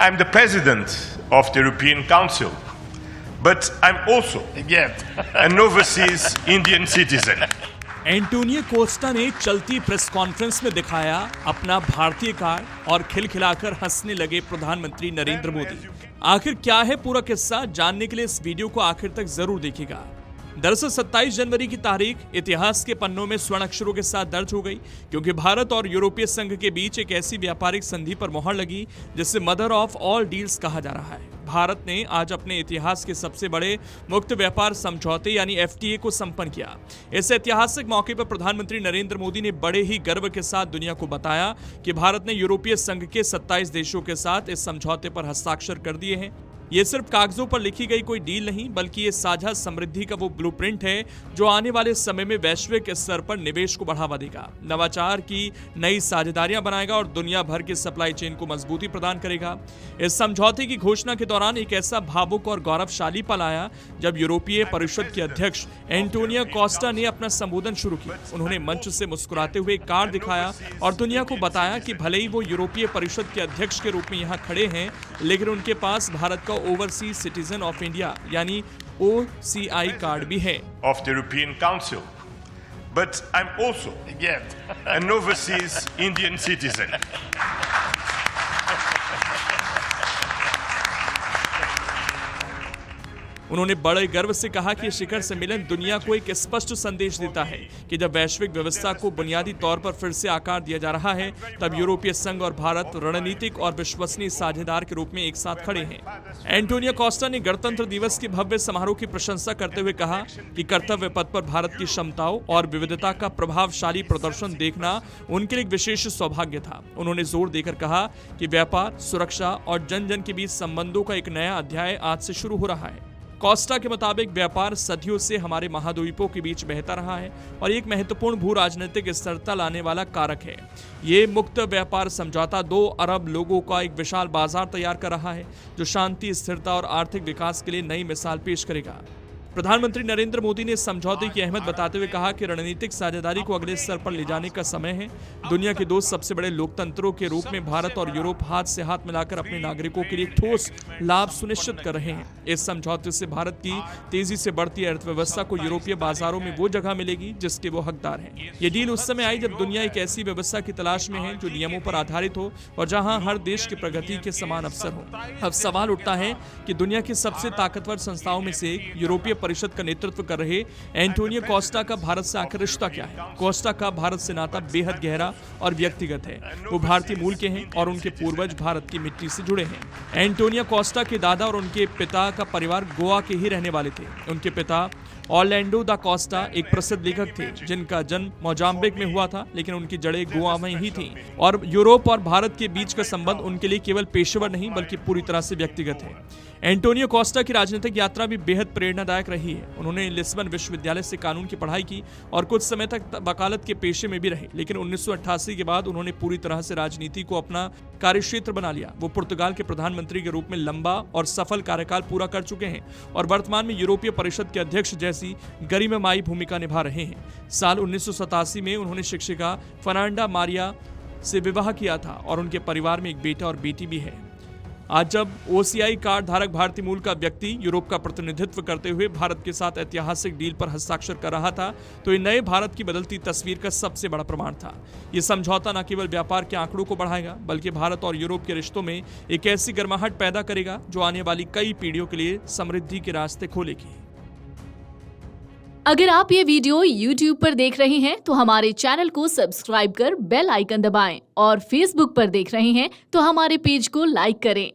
I'm the president of the European Council, but I'm also an overseas Indian citizen. Antonio Costa ने चलती press conference में दिखाया अपना भारतीय कार्ड और खिलखिलाकर हंसने लगे प्रधानमंत्री नरेंद्र मोदी। आखिर क्या है पूरा किस्सा, जानने के लिए इस वीडियो को आखिर तक जरूर देखिएगा। दरअसल 27 जनवरी की तारीख इतिहास के पन्नों में स्वर्ण अक्षरों के साथ दर्ज हो गई, क्योंकि भारत और यूरोपीय संघ के बीच एक ऐसी व्यापारिक संधि पर मोहर लगी जिसे मदर ऑफ ऑल डील्स कहा जा रहा है। भारत ने आज अपने इतिहास के सबसे बड़े मुक्त व्यापार समझौते यानी FTA को संपन्न किया। इस ऐतिहासिक मौके पर प्रधानमंत्री नरेंद्र मोदी ने बड़े ही गर्व के साथ दुनिया को बताया कि भारत ने यूरोपीय संघ के 27 देशों के साथ इस समझौते पर हस्ताक्षर कर दिए हैं। ये सिर्फ कागजों पर लिखी गई कोई डील नहीं, बल्कि ये साझा समृद्धि का वो ब्लूप्रिंट है जो आने वाले समय में वैश्विक स्तर पर निवेश को बढ़ावा देगा, नवाचार की नई साझेदारियां बनाएगा और दुनिया भर की सप्लाई चेन को मजबूती प्रदान करेगा। इस समझौते की घोषणा के दौरान एक ऐसा भावुक और गौरवशाली पल आया जब यूरोपीय परिषद के अध्यक्ष एंटोनियो कोस्टा ने अपना संबोधन शुरू किया। उन्होंने मंच से मुस्कुराते हुए एक कार्ड दिखाया और दुनिया को बताया कि भले ही वो यूरोपीय परिषद के अध्यक्ष के रूप में यहाँ खड़े हैं, लेकिन उनके पास भारत का ओवरसीज सिटीजन ऑफ इंडिया यानी OCI कार्ड भी है। Of the European Council, but I'm also an overseas Indian citizen. उन्होंने बड़े गर्व से कहा कि शिखर सम्मेलन दुनिया को एक स्पष्ट संदेश देता है कि जब वैश्विक व्यवस्था को बुनियादी तौर पर फिर से आकार दिया जा रहा है, तब यूरोपीय संघ और भारत रणनीतिक और विश्वसनीय साझेदार के रूप में एक साथ खड़े हैं। एंटोनियो कोस्टा ने गणतंत्र दिवस के भव्य समारोह की प्रशंसा करते हुए कहा कि कर्तव्य पथ पर भारत की क्षमताओं और विविधता का प्रभावशाली प्रदर्शन देखना उनके लिए एक विशेष सौभाग्य था। उन्होंने जोर देकर कहा कि व्यापार, सुरक्षा और जन जन के बीच संबंधों का एक नया अध्याय आज से शुरू हो रहा है। कोस्टा के मुताबिक व्यापार सदियों से हमारे महाद्वीपों के बीच बहता रहा है और एक महत्वपूर्ण भू राजनीतिक स्थिरता लाने वाला कारक है। ये मुक्त व्यापार समझौता 2 अरब लोगों का एक विशाल बाजार तैयार कर रहा है, जो शांति, स्थिरता और आर्थिक विकास के लिए नई मिसाल पेश करेगा। प्रधानमंत्री नरेंद्र मोदी ने इस समझौते की अहमियत बताते हुए कहा कि रणनीतिक साझेदारी को अगले स्तर पर ले जाने का समय है। दुनिया के 2 सबसे बड़े लोकतंत्रों के रूप में भारत और यूरोप हाथ से हाथ मिलाकर अपने नागरिकों के लिए ठोस लाभ सुनिश्चित कर रहे हैं। इस समझौते से भारत की तेजी से बढ़ती अर्थव्यवस्था को यूरोपीय बाजारों में वो जगह मिलेगी जिसके वो हकदार हैं। ये डील उस समय आई जब दुनिया एक ऐसी व्यवस्था की तलाश में है जो नियमों पर आधारित हो और जहां हर देश की प्रगति के समान अवसर हो। अब सवाल उठता है कि दुनिया की सबसे ताकतवर संस्थाओं में से एक यूरोपीय परिषद का नेतृत्व कर रहे एंटोनियो कोस्टा का भारत से आखिर रिश्ता क्या है? कोस्टा का भारत से नाता बेहद गहरा और व्यक्तिगत है। वो भारतीय मूल के हैं और उनके पूर्वज भारत की मिट्टी से जुड़े हैं। एंटोनियो कोस्टा के दादा और उनके पिता का परिवार गोवा के ही रहने वाले थे। उनके पिता ऑर्लैंडो दा कोस्टा एक प्रसिद्ध लेखक थे जिनका जन्म मोजाम्बिक में हुआ था, लेकिन उनकी जड़ें गोवा में ही थीं। और यूरोप और भारत के बीच का संबंध उनके लिए केवल पेशेवर नहीं बल्कि पूरी तरह से व्यक्तिगत है। एंटोनियो कोस्टा की राजनीतिक यात्रा भी बेहद प्रेरणादायक रही है। उन्होंने लिस्बन विश्वविद्यालय से कानून की पढ़ाई की और कुछ समय तक वकालत के पेशे में भी रहे, लेकिन 1988 के बाद उन्होंने पूरी तरह से राजनीति को अपना कार्यक्षेत्र बना लिया। वो पुर्तगाल के प्रधानमंत्री के रूप में लंबा और सफल कार्यकाल पूरा कर चुके हैं और वर्तमान में यूरोपीय परिषद के अध्यक्ष जैसी गरिमामयी भूमिका निभा रहे हैं। साल 1987 में उन्होंने शिक्षिका फर्नांडा मारिया से विवाह किया था और उनके परिवार में एक बेटा और बेटी भी है। आज जब OCI कार्ड धारक भारतीय मूल का व्यक्ति यूरोप का प्रतिनिधित्व करते हुए भारत के साथ ऐतिहासिक डील पर हस्ताक्षर कर रहा था, तो ये नए भारत की बदलती तस्वीर का सबसे बड़ा प्रमाण था। ये समझौता न केवल व्यापार के आंकड़ों को बढ़ाएगा, बल्कि भारत और यूरोप के रिश्तों में एक ऐसी गर्माहट पैदा करेगा जो आने वाली कई पीढ़ियों के लिए समृद्धि के रास्ते खोलेगी। अगर आप ये वीडियो YouTube पर देख रहे हैं तो हमारे चैनल को सब्सक्राइब कर बेल आइकन दबाएं और Facebook पर देख रहे हैं तो हमारे पेज को लाइक करें।